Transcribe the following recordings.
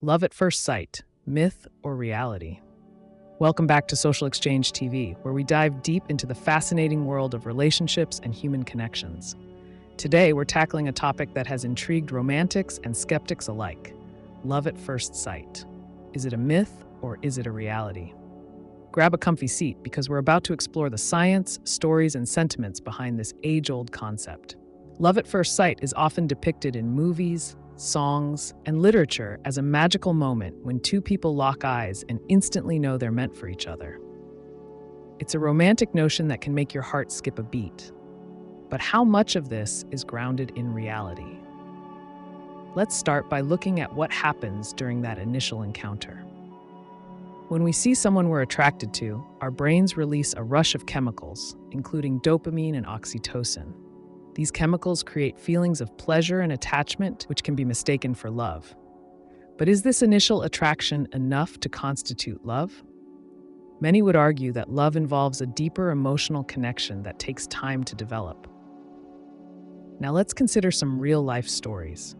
Love at first sight, myth or reality? Welcome back to Social Exchange TV, where we dive deep into the fascinating world of relationships and human connections. Today, we're tackling a topic that has intrigued romantics and skeptics alike: love at first sight. Is it a myth or is it a reality? Grab a comfy seat because we're about to explore the science, stories, and sentiments behind this age-old concept. Love at first sight is often depicted in movies, songs, and literature as a magical moment when two people lock eyes and instantly know they're meant for each other. It's a romantic notion that can make your heart skip a beat. But how much of this is grounded in reality? Let's start by looking at what happens during that initial encounter. When we see someone we're attracted to, our brains release a rush of chemicals, including dopamine and oxytocin. These chemicals create feelings of pleasure and attachment, which can be mistaken for love. But is this initial attraction enough to constitute love? Many would argue that love involves a deeper emotional connection that takes time to develop. Now let's consider some real-life stories.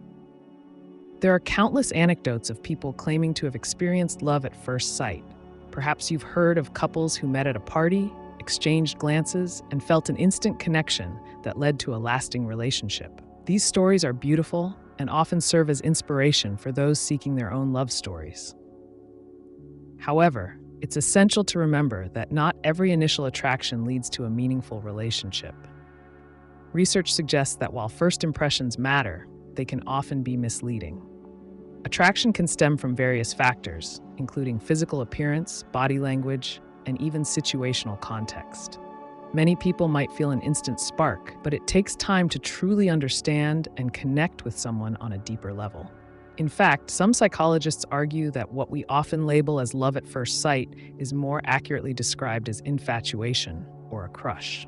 There are countless anecdotes of people claiming to have experienced love at first sight. Perhaps you've heard of couples who met at a party, exchanged glances, and felt an instant connection that led to a lasting relationship. These stories are beautiful and often serve as inspiration for those seeking their own love stories. However, it's essential to remember that not every initial attraction leads to a meaningful relationship. Research suggests that while first impressions matter, they can often be misleading. Attraction can stem from various factors, including physical appearance, body language, and even situational context. Many people might feel an instant spark, but it takes time to truly understand and connect with someone on a deeper level. In fact, some psychologists argue that what we often label as love at first sight is more accurately described as infatuation or a crush.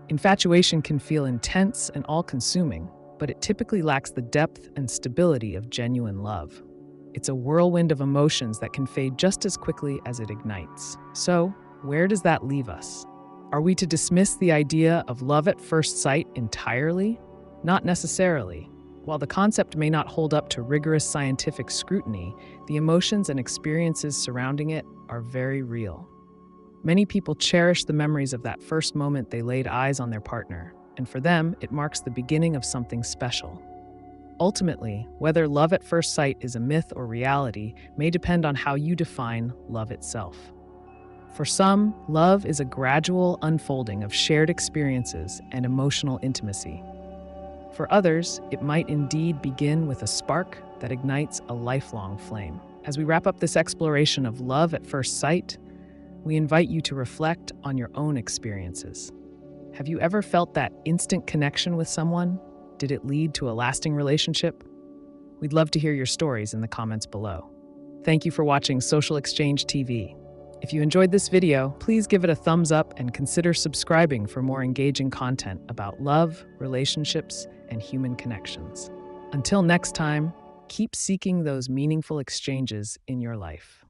Infatuation can feel intense and all-consuming, but it typically lacks the depth and stability of genuine love. It's a whirlwind of emotions that can fade just as quickly as it ignites. So, where does that leave us? Are we to dismiss the idea of love at first sight entirely? Not necessarily. While the concept may not hold up to rigorous scientific scrutiny, the emotions and experiences surrounding it are very real. Many people cherish the memories of that first moment they laid eyes on their partner, and for them, it marks the beginning of something special. Ultimately, whether love at first sight is a myth or reality may depend on how you define love itself. For some, love is a gradual unfolding of shared experiences and emotional intimacy. For others, it might indeed begin with a spark that ignites a lifelong flame. As we wrap up this exploration of love at first sight, we invite you to reflect on your own experiences. Have you ever felt that instant connection with someone? Did it lead to a lasting relationship? We'd love to hear your stories in the comments below. Thank you for watching Social Exchange TV. If you enjoyed this video, please give it a thumbs up and consider subscribing for more engaging content about love, relationships, and human connections. Until next time, keep seeking those meaningful exchanges in your life.